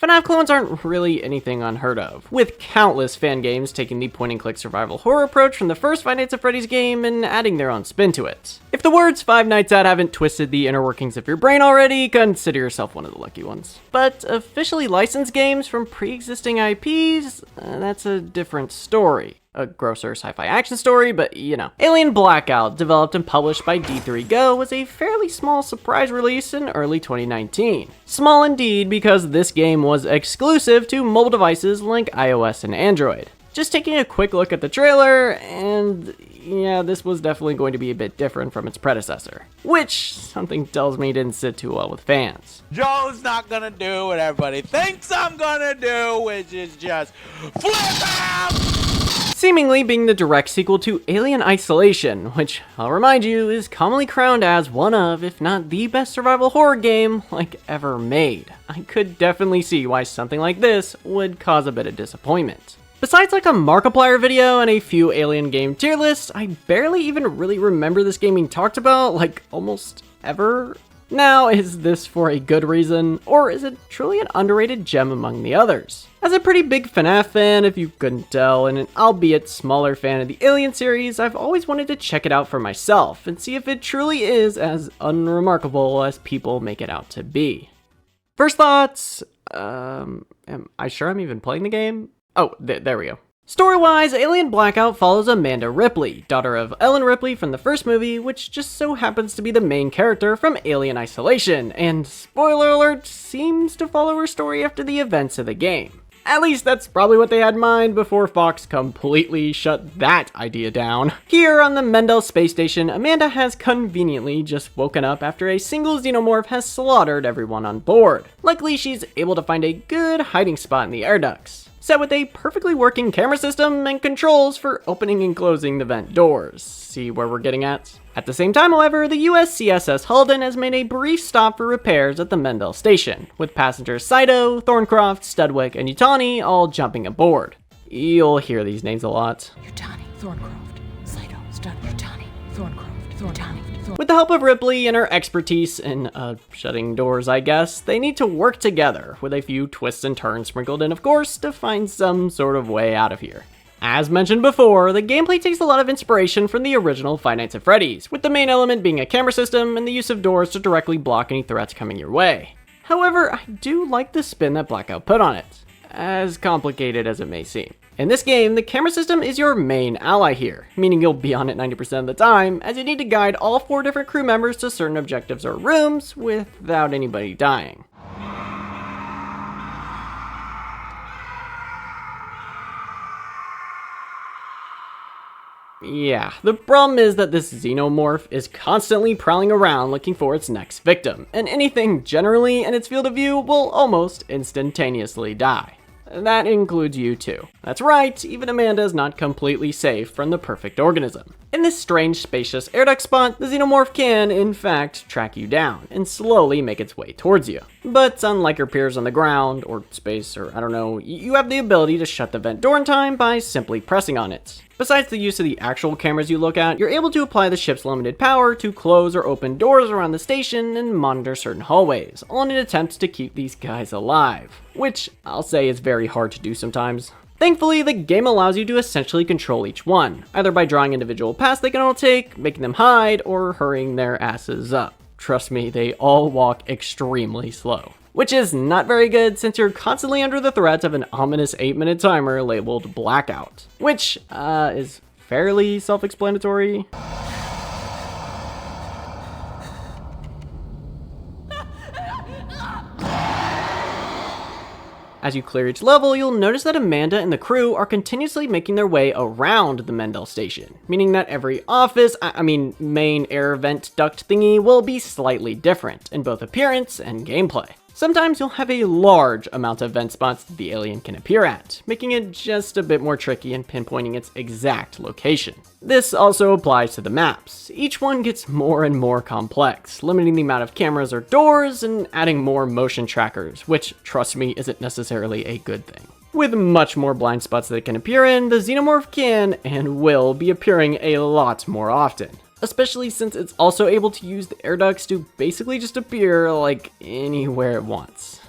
FNAF clones aren't really anything unheard of, with countless fan games taking the point-and-click survival horror approach from the first Five Nights at Freddy's game and adding their own spin to it. If the words Five Nights At haven't twisted the inner workings of your brain already, consider yourself one of the lucky ones. But officially licensed games from pre-existing IPs, that's a different story. A grosser sci-fi action story, but you know. Alien Blackout, developed and published by D3Go, was a fairly small surprise release in early 2019. Small indeed, because this game was exclusive to mobile devices like iOS and Android. Just taking a quick look at the trailer, and yeah, this was definitely going to be a bit different from its predecessor. Which, something tells me, didn't sit too well with fans. Joe's not gonna do what everybody thinks I'm gonna do, which is just flip out! Seemingly being the direct sequel to Alien Isolation, which, I'll remind you, is commonly crowned as one of, if not the best survival horror game like ever made. I could definitely see why something like this would cause a bit of disappointment. Besides like a Markiplier video and a few Alien game tier lists, I barely even really remember this game being talked about, like, almost ever. Now, is this for a good reason, or is it truly an underrated gem among the others? As a pretty big FNAF fan, if you couldn't tell, and an albeit smaller fan of the Alien series, I've always wanted to check it out for myself and see if it truly is as unremarkable as people make it out to be. First thoughts, am I sure I'm even playing the game? Oh, there we go. Story-wise, Alien Blackout follows Amanda Ripley, daughter of Ellen Ripley from the first movie, which just so happens to be the main character from Alien Isolation, and, spoiler alert, seems to follow her story after the events of the game. At least that's probably what they had in mind before Fox completely shut that idea down. Here on the Mendel space station, Amanda has conveniently just woken up after a single xenomorph has slaughtered everyone on board. Luckily, she's able to find a good hiding spot in the air ducts, set with a perfectly working camera system and controls for opening and closing the vent doors. See where we're getting at? At the same time, however, the USCSS Halden has made a brief stop for repairs at the Mendel station, with passengers Saito, Thorncroft, Studwick, and Yutani all jumping aboard. You'll hear these names a lot. Yutani, Thorncroft, Saito, Studwick, Yutani, Thorncroft, Yutani. With the help of Ripley and her expertise in, shutting doors, I guess, they need to work together, with a few twists and turns sprinkled in, of course, to find some sort of way out of here. As mentioned before, the gameplay takes a lot of inspiration from the original Five Nights at Freddy's, with the main element being a camera system and the use of doors to directly block any threats coming your way. However, I do like the spin that Blackout put on it, as complicated as it may seem. In this game, the camera system is your main ally here, meaning you'll be on it 90% of the time, as you need to guide all 4 different crew members to certain objectives or rooms without anybody dying. Yeah, the problem is that this xenomorph is constantly prowling around looking for its next victim, and anything generally in its field of view will almost instantaneously die. That includes you too. That's right, even Amanda is not completely safe from the perfect organism. In this strange, spacious air duct spot, the xenomorph can, in fact, track you down and slowly make its way towards you. But unlike your peers on the ground, or space, or I don't know, you have the ability to shut the vent door in time by simply pressing on it. Besides the use of the actual cameras you look at, you're able to apply the ship's limited power to close or open doors around the station and monitor certain hallways, all in an attempt to keep these guys alive. Which, I'll say, is very hard to do sometimes. Thankfully, the game allows you to essentially control each one, either by drawing individual paths they can all take, making them hide, or hurrying their asses up. Trust me, they all walk extremely slow. Which is not very good since you're constantly under the threat of an ominous 8-minute timer labeled Blackout. Which, is fairly self-explanatory. As you clear each level, you'll notice that Amanda and the crew are continuously making their way around the Mendel station, meaning that every office, main air vent duct thingy will be slightly different in both appearance and gameplay. Sometimes you'll have a large amount of vent spots that the alien can appear at, making it just a bit more tricky in pinpointing its exact location. This also applies to the maps. Each one gets more and more complex, limiting the amount of cameras or doors and adding more motion trackers, which, trust me, isn't necessarily a good thing. With much more blind spots that it can appear in, the xenomorph can and will be appearing a lot more often. Especially since it's also able to use the air ducts to basically just appear like anywhere it wants.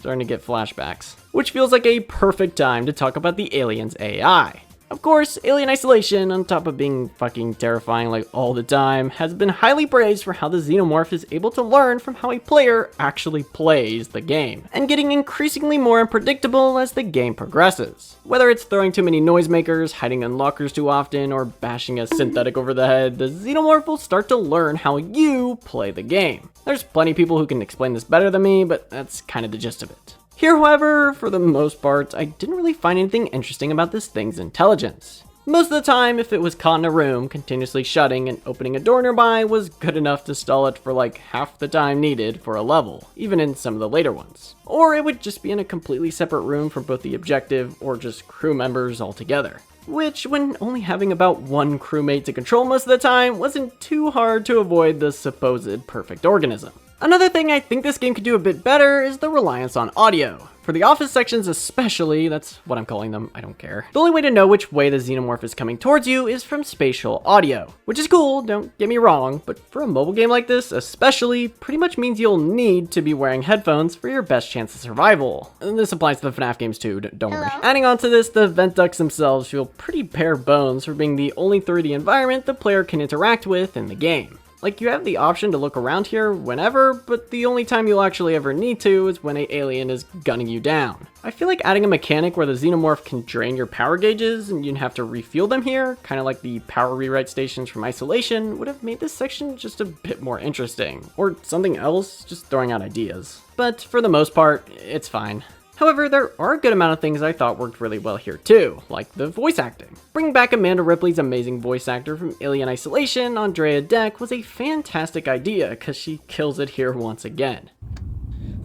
starting to get flashbacks. Which feels like a perfect time to talk about the alien's AI. Of course, Alien Isolation, on top of being fucking terrifying like all the time, has been highly praised for how the xenomorph is able to learn from how a player actually plays the game, and getting increasingly more unpredictable as the game progresses. Whether it's throwing too many noisemakers, hiding in lockers too often, or bashing a synthetic over the head, the xenomorph will start to learn how you play the game. There's plenty of people who can explain this better than me, but that's kind of the gist of it. Here, however, for the most part, I didn't really find anything interesting about this thing's intelligence. Most of the time, if it was caught in a room, continuously shutting and opening a door nearby was good enough to stall it for like half the time needed for a level, even in some of the later ones. Or it would just be in a completely separate room from both the objective or just crew members altogether. Which, when only having about one crewmate to control most of the time, wasn't too hard to avoid the supposed perfect organism. Another thing I think this game could do a bit better is the reliance on audio. For the office sections especially, that's what I'm calling them, I don't care. The only way to know which way the xenomorph is coming towards you is from spatial audio. Which is cool, don't get me wrong, but for a mobile game like this especially, pretty much means you'll need to be wearing headphones for your best chance of survival. And this applies to the FNAF games too, don't worry. Adding on to this, the vent ducts themselves feel pretty bare bones for being the only 3D environment the player can interact with in the game. Like, you have the option to look around here whenever, but the only time you'll actually ever need to is when an alien is gunning you down. I feel like adding a mechanic where the xenomorph can drain your power gauges and you'd have to refuel them here, kind of like the power rewrite stations from Isolation, would have made this section just a bit more interesting. Or something else, just throwing out ideas. But for the most part, it's fine. However, there are a good amount of things I thought worked really well here too, like the voice acting. Bringing back Amanda Ripley's amazing voice actor from Alien Isolation, Andrea Deck, was a fantastic idea because she kills it here once again.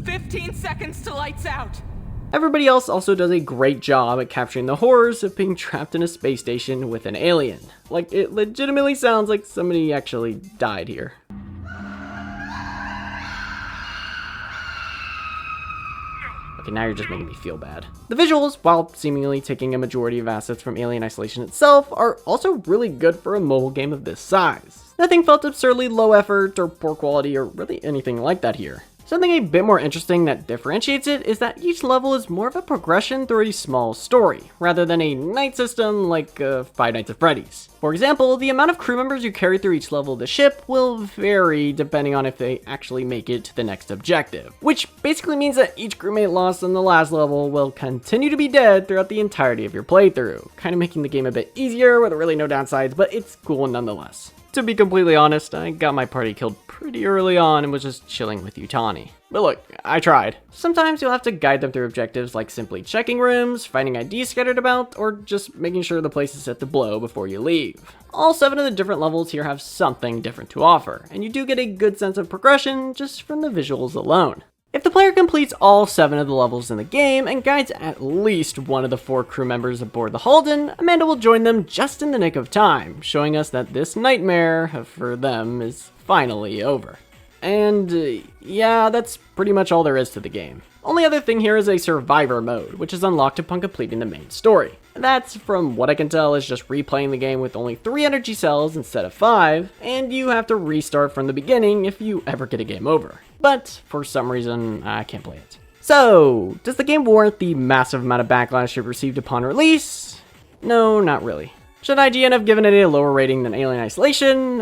15 seconds to lights out! Everybody else also does a great job at capturing the horrors of being trapped in a space station with an alien. Like, it legitimately sounds like somebody actually died here. Okay, now you're just making me feel bad. The visuals, while seemingly taking a majority of assets from Alien Isolation itself, are also really good for a mobile game of this size. Nothing felt absurdly low effort or poor quality or really anything like that here. Something a bit more interesting that differentiates it is that each level is more of a progression through a small story, rather than a night system like Five Nights at Freddy's. For example, the amount of crew members you carry through each level of the ship will vary depending on if they actually make it to the next objective, which basically means that each crewmate lost in the last level will continue to be dead throughout the entirety of your playthrough, kind of making the game a bit easier with really no downsides, but it's cool nonetheless. To be completely honest, I got my party killed pretty early on and was just chilling with Yutani. But look, I tried. Sometimes you'll have to guide them through objectives like simply checking rooms, finding IDs scattered about, or just making sure the place is set to blow before you leave. All 7 of the different levels here have something different to offer, and you do get a good sense of progression just from the visuals alone. If the player completes all 7 of the levels in the game and guides at least one of the 4 crew members aboard the Halden, Amanda will join them just in the nick of time, showing us that this nightmare for them is finally over. And yeah, that's pretty much all there is to the game. Only other thing here is a survivor mode, which is unlocked upon completing the main story. That's, from what I can tell, is just replaying the game with only 3 energy cells instead of 5, and you have to restart from the beginning if you ever get a game over. But for some reason, I can't play it. So, does the game warrant the massive amount of backlash it received upon release? No, not really. Should IGN have given it a lower rating than Alien Isolation?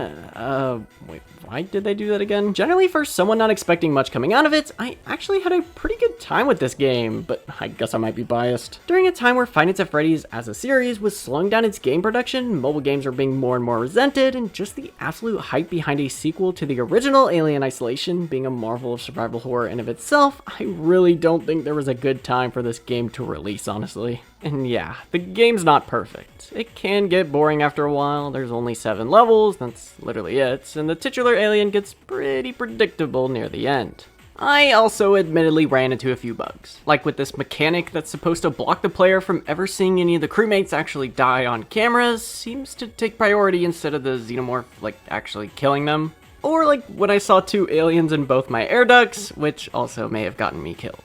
Wait, why did they do that again? Generally, for someone not expecting much coming out of it, I actually had a pretty good time with this game, but I guess I might be biased. During a time where Five Nights at Freddy's as a series was slowing down its game production, mobile games are being more and more resented, and just the absolute hype behind a sequel to the original Alien Isolation being a marvel of survival horror in of itself, I really don't think there was a good time for this game to release, honestly. And yeah, the game's not perfect. It can get boring after a while, there's only 7 levels, that's literally it, and the titular alien gets pretty predictable near the end. I also admittedly ran into a few bugs, like with this mechanic that's supposed to block the player from ever seeing any of the crewmates actually die on cameras, seems to take priority instead of the xenomorph, like, actually killing them. Or like when I saw 2 aliens in both my air ducts, which also may have gotten me killed.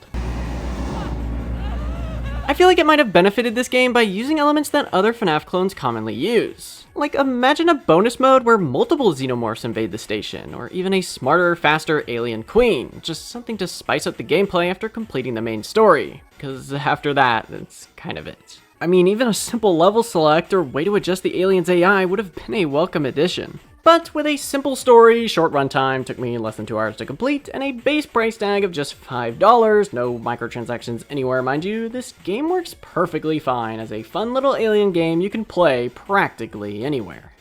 I feel like it might have benefited this game by using elements that other FNAF clones commonly use. Like, imagine a bonus mode where multiple xenomorphs invade the station, or even a smarter, faster alien queen, just something to spice up the gameplay after completing the main story, because after that, that's kind of it. I mean, even a simple level select or way to adjust the alien's AI would have been a welcome addition. But with a simple story, short runtime, took me less than 2 hours to complete, and a base price tag of just $5, no microtransactions anywhere mind you, this game works perfectly fine as a fun little alien game you can play practically anywhere.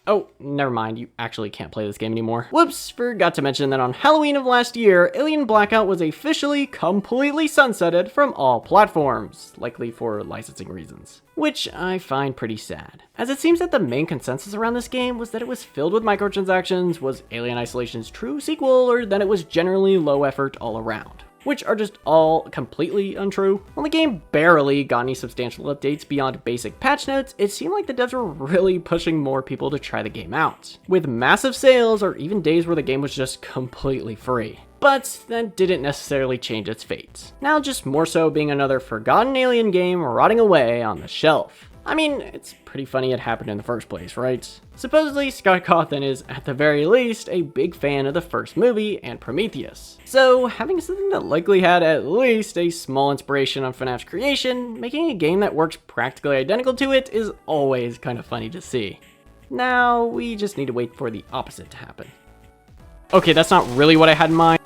Oh, never mind, you actually can't play this game anymore. Whoops, forgot to mention that on Halloween of last year, Alien Blackout was officially completely sunsetted from all platforms, likely for licensing reasons. Which I find pretty sad, as it seems that the main consensus around this game was that it was filled with microtransactions, was Alien Isolation's true sequel, or that it was generally low effort all around. Which are just all completely untrue. While the game barely got any substantial updates beyond basic patch notes, it seemed like the devs were really pushing more people to try the game out, with massive sales or even days where the game was just completely free. But that didn't necessarily change its fate, now just more so being another forgotten Alien game rotting away on the shelf. I mean, it's pretty funny it happened in the first place, right? Supposedly, Scott Cawthon is, at the very least, a big fan of the first movie and Prometheus. So, having something that likely had at least a small inspiration on FNAF's creation, making a game that works practically identical to it is always kind of funny to see. Now, we just need to wait for the opposite to happen. Okay, that's not really what I had in mind.